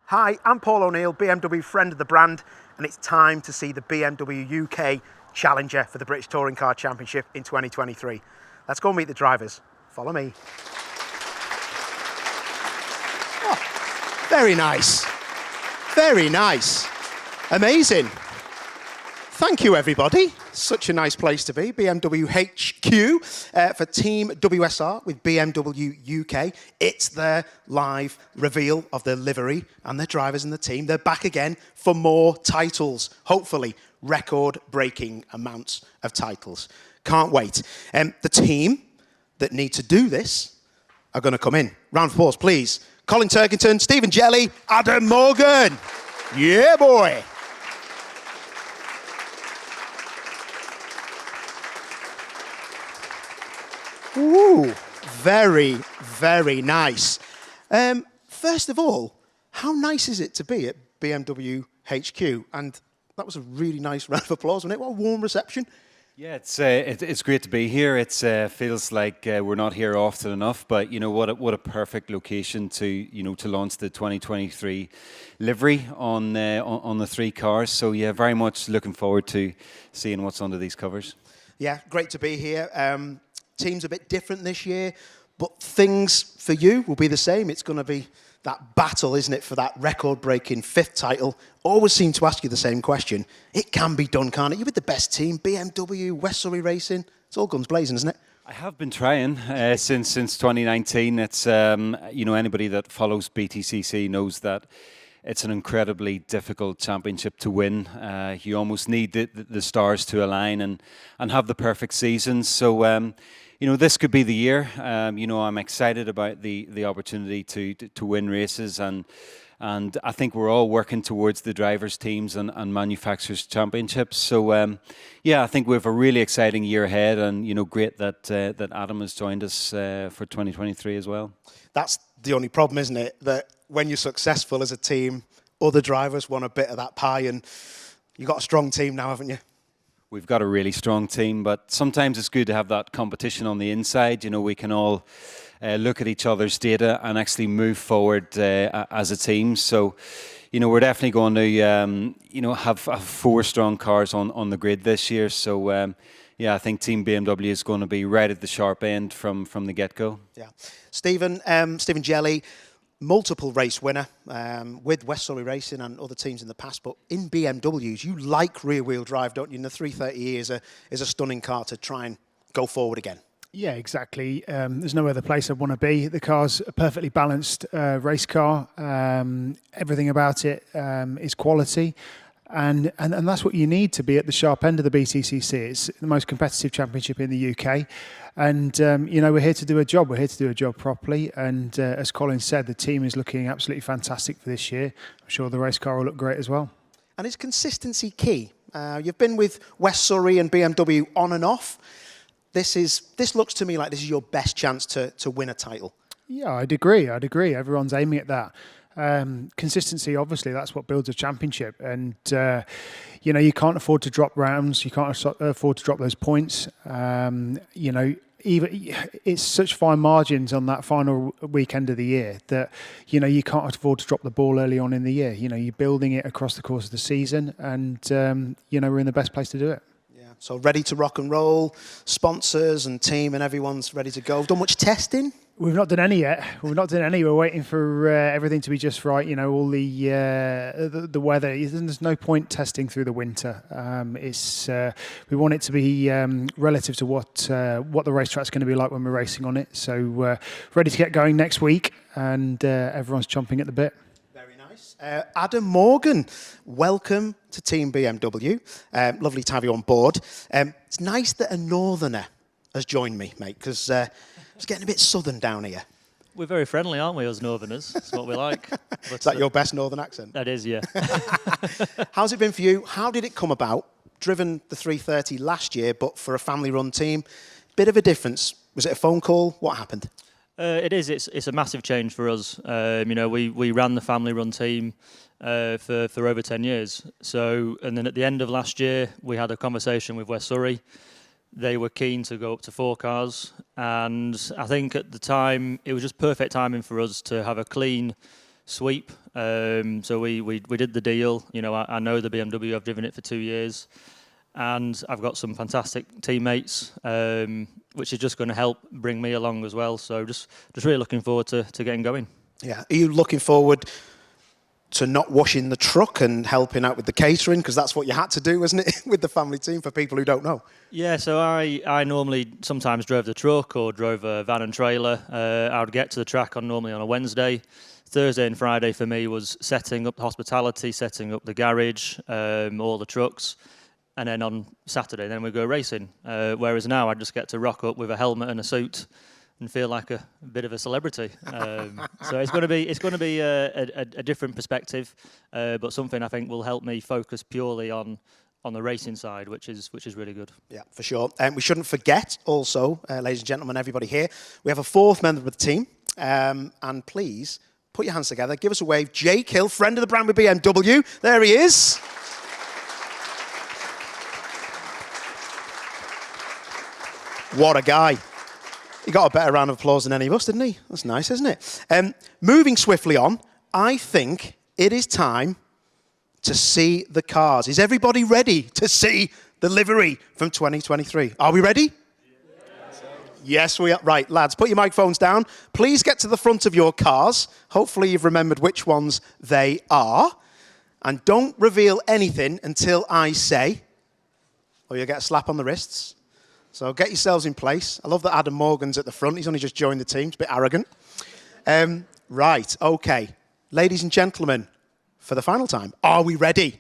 Hi, I'm Paul O'Neill, BMW friend of the brand, and it's time to see the BMW UK Challenger for the British Touring Car Championship in 2023. Let's go meet the drivers. Follow me. Oh, very nice. Very nice. Amazing. Thank you, everybody. Such a nice place to be. BMW HQ for Team WSR with BMW UK. It's their live reveal of their livery and their drivers and the team. They're back again for more titles. Hopefully, record-breaking amounts of titles. Can't wait. The team that need to do this are going to come in. Round of applause, please. Colin Turkington, Stephen Jelley, Adam Morgan. Yeah, boy. Ooh, very, very nice. First of all, how nice is it to be at BMW HQ? And that was a really nice round of applause, wasn't it? What a warm reception. Yeah, it's great to be here. It feels like we're not here often enough, but you know what a perfect location to launch the 2023 livery on the three cars. So yeah, very much looking forward to seeing what's under these covers. Yeah, great to be here. Team's a bit different this year, but things for you will be the same. It's going to be that battle, isn't it, for that record-breaking 5th title. Always seem to ask you the same question. It can be done, can't it? You're with the best team, BMW, West Surrey Racing. It's all guns blazing, isn't it? I have been trying since 2019. It's anybody that follows Btcc knows that it's an incredibly difficult championship to win. You almost need the stars to align and have the perfect season. So. This could be the year. I'm excited about the opportunity to win races, and I think we're all working towards the drivers' teams and manufacturers' championships. So, I think we have a really exciting year ahead, and great that Adam has joined us for 2023 as well. That's the only problem, isn't it? That when you're successful as a team, other drivers want a bit of that pie, and you've got a strong team now, haven't you? We've got a really strong team, but sometimes it's good to have that competition on the inside. We can all look at each other's data and actually move forward as a team. So, we're definitely going to, have 4 strong cars on the grid this year. So, I think Team BMW is going to be right at the sharp end from the get-go. Yeah, Stephen Jelley. Multiple race winner with West Surrey Racing and other teams in the past, but in BMWs, you like rear-wheel drive, don't you? And the 330e is a stunning car to try and go forward again. Yeah, exactly. There's no other place I'd want to be. The car's a perfectly balanced race car. Everything about it is quality. And that's what you need to be at the sharp end of the Btcc. It's the most competitive championship in the UK. And, we're here to do a job. We're here to do a job properly. And as Colin said, the team is looking absolutely fantastic for this year. I'm sure the race car will look great as well. And is consistency key? You've been with West Surrey and BMW on and off. This looks to me like this is your best chance to win a title. Yeah, I'd agree. Everyone's aiming at that. Consistency, obviously, that's what builds a championship. And, you can't afford to drop rounds. You can't afford to drop those points. Even it's such fine margins on that final weekend of the year that, you can't afford to drop the ball early on in the year. You're building it across the course of the season and, we're in the best place to do it. Yeah. So ready to rock and roll, sponsors and team and everyone's ready to go. Done much testing? We've not done any yet. We're waiting for everything to be just right. All the weather. There's no point testing through the winter. We want it to be relative to what the racetrack's going to be like when we're racing on it. So ready to get going next week, and everyone's chomping at the bit. Very nice. Adam Morgan, welcome to Team BMW. Lovely to have you on board. It's nice that a northerner has joined me, mate, because it's getting a bit southern down here. We're very friendly, aren't we, us northerners? That's what we like. Is that your best northern accent? That is, yeah. How's it been for you? How did it come about? Driven the 330 last year, but for a family-run team. Bit of a difference. Was it a phone call? What happened? It is. It's a massive change for us. We ran the family-run team for over 10 years. So, and then at the end of last year, we had a conversation with West Surrey. They were keen to go up to 4 cars, and I think at the time it was just perfect timing for us to have a clean sweep. So we did the deal. You know, I know the BMW. I've driven it for 2 years, and I've got some fantastic teammates, which is just going to help bring me along as well. So just really looking forward to getting going. Yeah. Are you looking forward to not washing the truck and helping out with the catering? Because that's what you had to do, wasn't it, with the family team, for people who don't know? Yeah, so I normally sometimes drove the truck or drove a van and trailer. I would get to the track normally on a Wednesday. Thursday and Friday for me was setting up the hospitality, setting up the garage, all the trucks. And then on Saturday, then we go racing. Whereas now I just get to rock up with a helmet and a suit and feel like a bit of a celebrity. So it's going to be a different perspective, but something I think will help me focus purely on the racing side, which is really good. Yeah, for sure. We shouldn't forget also, ladies and gentlemen, everybody here, we have a fourth member of the team. And please, put your hands together, give us a wave. Jake Hill, friend of the brand with BMW. There he is. What a guy. He got a better round of applause than any of us, didn't he? That's nice, isn't it? Moving swiftly on, I think it is time to see the cars. Is everybody ready to see the livery from 2023? Are we ready? Yes, we are. Right, lads, put your microphones down. Please get to the front of your cars. Hopefully you've remembered which ones they are. And don't reveal anything until I say, or you'll get a slap on the wrists. So get yourselves in place. I love that Adam Morgan's at the front. He's only just joined the team. It's a bit arrogant. Right, okay. Ladies and gentlemen, for the final time, are we ready?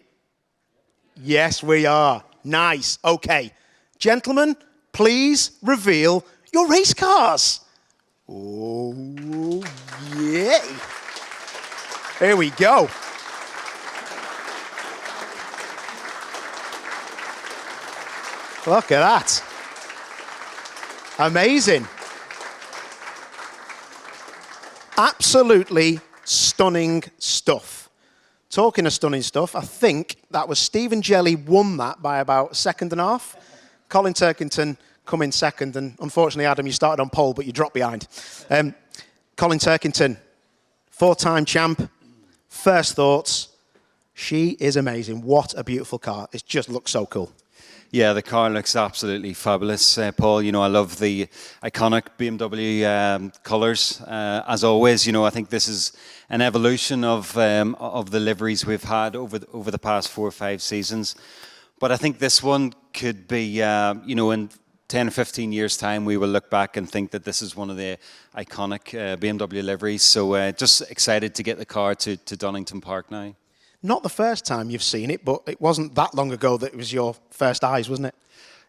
Yes, we are. Nice. Okay. Gentlemen, please reveal your race cars. Oh, yay. Here we go. Look at that. Amazing. Absolutely stunning stuff. Talking of stunning stuff, I think that was Stephen Jelley won that by about a second and a half. Colin Turkington come in second, and unfortunately, Adam, you started on pole, but you dropped behind. Colin Turkington, four-time champ. First thoughts, she is amazing. What a beautiful car. It just looks so cool. Yeah, the car looks absolutely fabulous, Paul. You know, I love the iconic BMW colours. As always, you know, I think this is an evolution of the liveries we've had over the past 4 or 5 seasons. But I think this one could be, you know, in 10 or 15 years' time, we will look back and think that this is one of the iconic BMW liveries. So just excited to get the car to Donington Park now. Not the first time you've seen it, but it wasn't that long ago that it was your first eyes, wasn't it?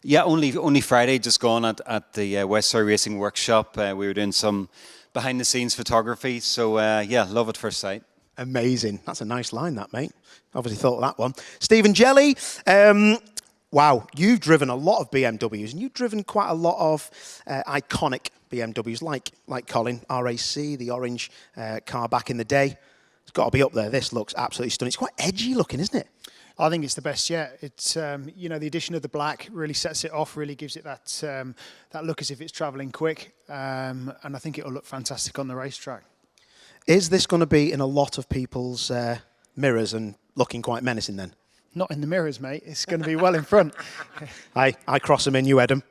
Yeah, only Friday, just gone at the West Surrey Racing Workshop. We were doing some behind-the-scenes photography, so yeah, love at first sight. Amazing. That's a nice line, that, mate. Obviously thought of that one. Stephen Jelley, wow, you've driven a lot of BMWs, and you've driven quite a lot of iconic BMWs, like Colin, RAC, the orange car back in the day. It's got to be up there. This looks absolutely stunning. It's quite edgy looking, isn't it? I think it's the best yet. It's you know, the addition of the black really sets it off, really gives it that that look as if it's travelling quick, and I think it'll look fantastic on the racetrack. Is this going to be in a lot of people's mirrors and looking quite menacing then? Not in the mirrors, mate. It's going to be well in front. I cross them in, you Adam.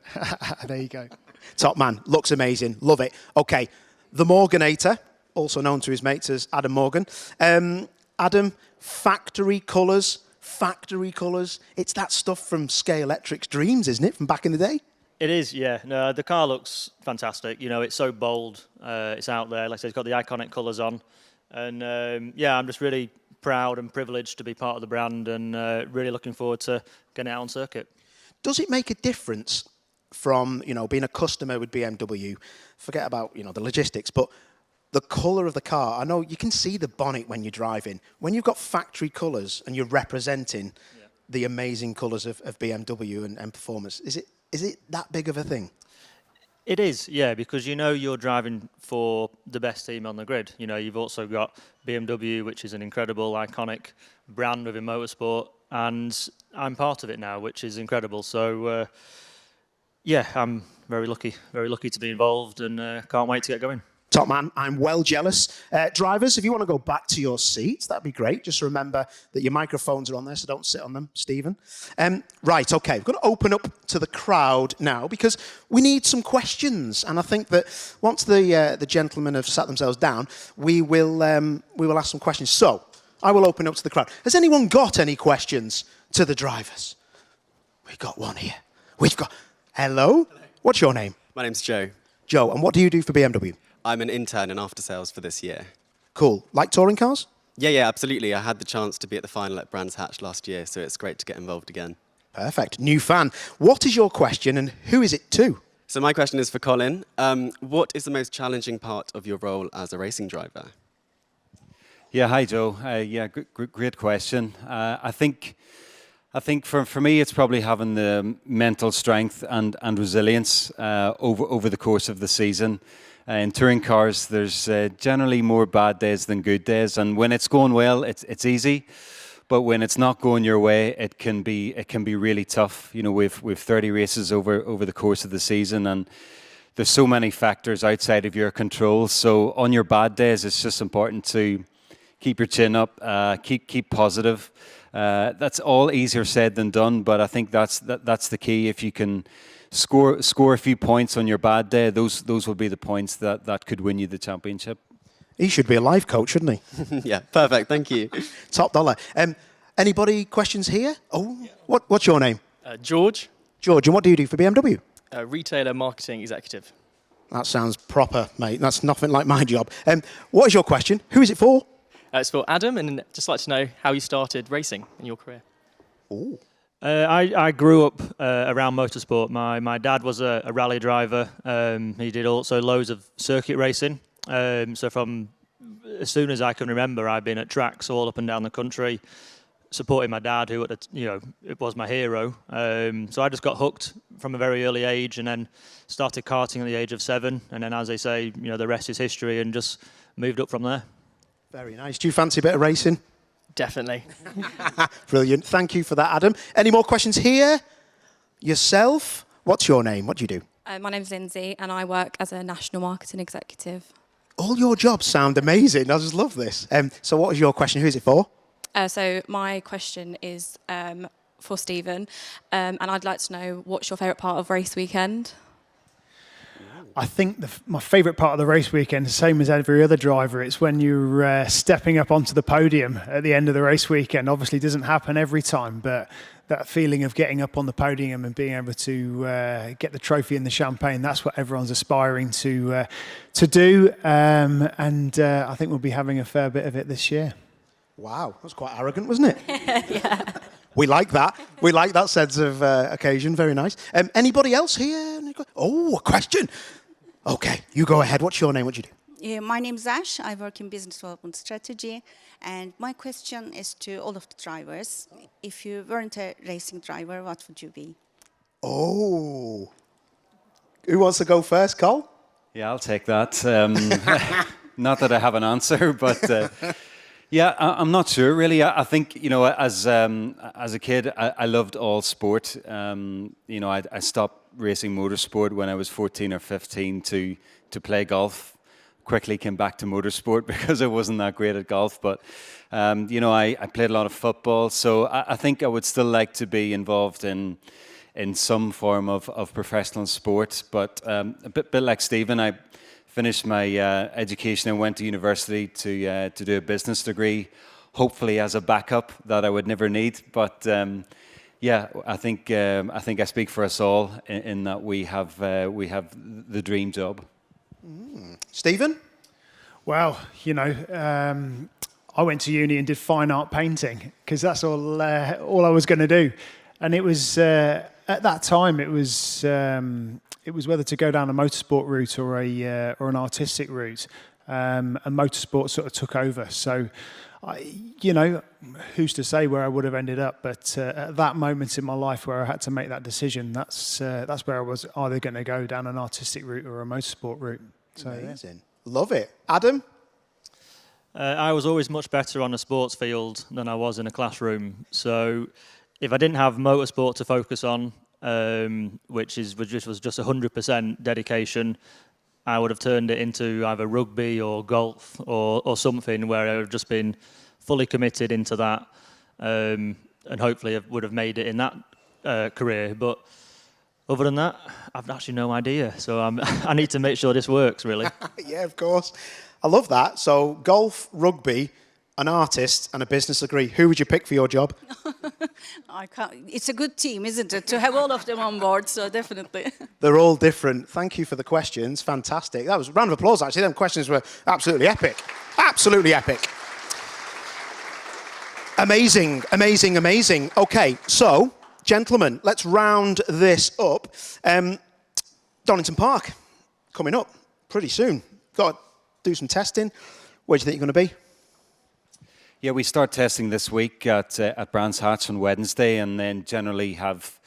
There you go. Top man. Looks amazing. Love it. Okay. The Morganator, also known to his mates as Adam Morgan. Adam, factory colours. It's that stuff from Sky Electric's dreams, isn't it, from back in the day? It is, yeah. No, the car looks fantastic. You know, it's so bold. It's out there. Like I said, it's got the iconic colours on. And yeah, I'm just really proud and privileged to be part of the brand, and really looking forward to getting out on circuit. Does it make a difference from, you know, being a customer with BMW? Forget about, you know, the logistics, but the colour of the car. I know you can see the bonnet when you're driving. When you've got factory colours and you're representing the amazing colours of BMW and performance, is it that big of a thing? It is, yeah, because you know you're driving for the best team on the grid. You know, you've also got BMW, which is an incredible, iconic brand within motorsport, and I'm part of it now, which is incredible. So, yeah, I'm very lucky to be involved, and can't wait to get going. Top man, I'm well jealous. Drivers, if you want to go back to your seats, that'd be great. Just remember that your microphones are on there, so don't sit on them, Stephen. Right, okay, we've got to open up to the crowd now because we need some questions. And I think that once the gentlemen have sat themselves down, we will ask some questions. So, I will open up to the crowd. Has anyone got any questions to the drivers? We've got one here. Hello? What's your name? My name's Joe. Joe, and what do you do for BMW? I'm an intern in after sales for this year. Cool. Like touring cars? Yeah, absolutely. I had the chance to be at the final at Brands Hatch last year, so it's great to get involved again. Perfect. New fan. What is your question and who is it to? So my question is for Colin. What is the most challenging part of your role as a racing driver? Yeah, hi Joe. Great question. I think for me it's probably having the mental strength and resilience over the course of the season. In touring cars, there's generally more bad days than good days, and when it's going well, it's easy. But when it's not going your way, it can be really tough. You know, we've 30 races over the course of the season, and there's so many factors outside of your control. So on your bad days, it's just important to keep your chin up, keep positive. That's all easier said than done, but I think that's the key. If you can score a few points on your bad day, those will be the points that could win you the championship. He should be a life coach, shouldn't he? Yeah, perfect. Thank you. Top dollar. Anybody questions here? Oh, what's your name? George. George, and what do you do for BMW? Retailer marketing executive. That sounds proper, mate. That's nothing like my job. What is your question? Who is it for? It's for Adam, and I'd just like to know how you started racing in your career. Oh. I grew up around motorsport. My dad was a rally driver. He did also loads of circuit racing. So from as soon as I can remember, I've been at tracks all up and down the country, supporting my dad, who it was my hero. So I just got hooked from a very early age, and then started karting at the age of 7. And then, as they say, the rest is history, and just moved up from there. Very nice. Do you fancy a bit of racing? Definitely. Brilliant. Thank you for that, Adam. Any more questions here? Yourself? What's your name? What do you do? My name's Lindsay, and I work as a national marketing executive. All your jobs sound amazing. I just love this. So what is your question? Who is it for? So my question is for Stephen, and I'd like to know, what's your favourite part of race weekend? I think my favourite part of the race weekend, the same as every other driver, it's when you're stepping up onto the podium at the end of the race weekend. Obviously, it doesn't happen every time, but that feeling of getting up on the podium and being able to get the trophy and the champagne, that's what everyone's aspiring to do. And I think we'll be having a fair bit of it this year. Wow, that was quite arrogant, wasn't it? Yeah. We like that. We like that sense of occasion. Very nice. Anybody else here? Oh, a question. Okay, you go ahead. What's your name? What do you do? Yeah, my name is Ash. I work in business development strategy. And my question is to all of the drivers. If you weren't a racing driver, what would you be? Oh. Who wants to go first, Cole? Yeah, I'll take that. Not that I have an answer, but yeah, I'm not sure really. I think, as a kid, I loved all sport. I stopped racing motorsport when I was 14 or 15 to play golf. Quickly came back to motorsport because I wasn't that great at golf. But, I played a lot of football. So I think I would still like to be involved in some form of professional sport. But a bit like Stephen, I finished my education and went to university to do a business degree, hopefully as a backup that I would never need. But yeah, I think I speak for us all in that we have the dream job. Stephen? Well, I went to uni and did fine art painting because that's all I was going to do, and it was at that time it was whether to go down a motorsport route or an artistic route, and motorsport sort of took over. So, who's to say where I would have ended up? But at that moment in my life where I had to make that decision, that's where I was either going to go down an artistic route or a motorsport route. So, amazing. Yeah. Love it. Adam? I was always much better on a sports field than I was in a classroom. So if I didn't have motorsport to focus on, which was just 100% dedication, I would have turned it into either rugby or golf or something where I would have just been fully committed into that, and hopefully I would have made it in that career. But other than that, I've actually no idea. So I need to make sure this works, really. Yeah, of course. I love that. So golf, rugby, an artist and a business degree. Who would you pick for your job? I can't. It's a good team, isn't it, to have all of them on board, so definitely. They're all different. Thank you for the questions. Fantastic. That was a round of applause, actually. Them questions were absolutely epic. Absolutely epic. Amazing, amazing, amazing. Okay, so, gentlemen, let's round this up. Donington Park, coming up pretty soon. Got to do some testing. Where do you think you're going to be? Yeah, we start testing this week at Brands Hatch on Wednesday, and then generally have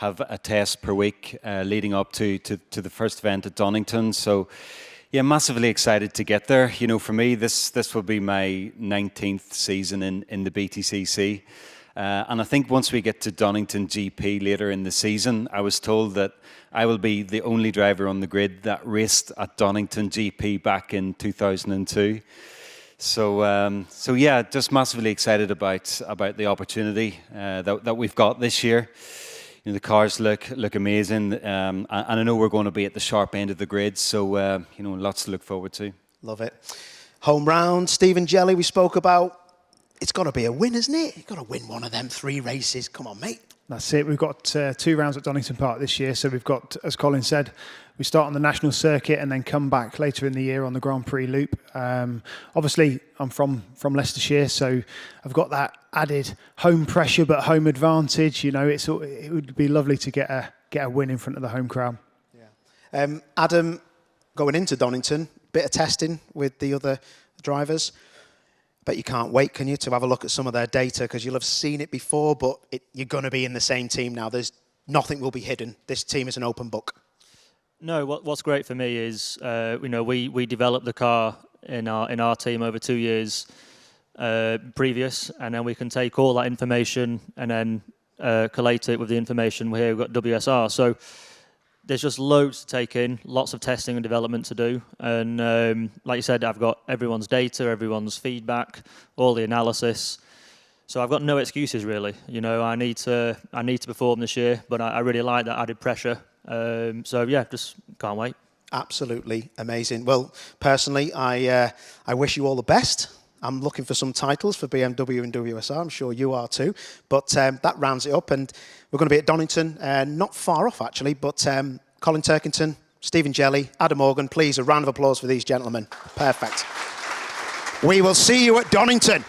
a test per week leading up to the first event at Donington. So, yeah, massively excited to get there. You know, for me, this will be my 19th season in the Btcc. And I think once we get to Donington GP later in the season, I was told that I will be the only driver on the grid that raced at Donington GP back in 2002. So yeah, just massively excited about the opportunity that we've got this year. You know, the cars look amazing, and I know we're going to be at the sharp end of the grid. So you know, lots to look forward to. Love it. Home round, Stephen Jelley, we spoke about. It's got to be a win, isn't it? You've got to win one of them 3 races. Come on, mate. That's it. We've got 2 rounds at Donington Park this year. So we've got, as Colin said, we start on the national circuit and then come back later in the year on the Grand Prix loop. Obviously, I'm from Leicestershire, so I've got that added home pressure but home advantage. You know, it would be lovely to get a win in front of the home crowd. Yeah. Adam, going into Donington, bit of testing with the other drivers. Bet you can't wait, can you, to have a look at some of their data, because you'll have seen it before, but you're going to be in the same team now. There's nothing will be hidden. This team is an open book. No, what's great for me is, you know, we developed the car in our team over 2 years previous, and then we can take all that information and then collate it with the information here. We've got WSR, so there's just loads to take in, lots of testing and development to do. And like you said, I've got everyone's data, everyone's feedback, all the analysis. So I've got no excuses really. You know, I need to perform this year, but I really like that added pressure. So yeah, just can't wait. Absolutely amazing. Well, personally, I wish you all the best. I'm looking for some titles for BMW and WSR. I'm sure you are too. But that rounds it up, and we're going to be at Donington, not far off actually, but Colin Turkington, Stephen Jelley, Adam Morgan, please, a round of applause for these gentlemen. Perfect. We will see you at Donington.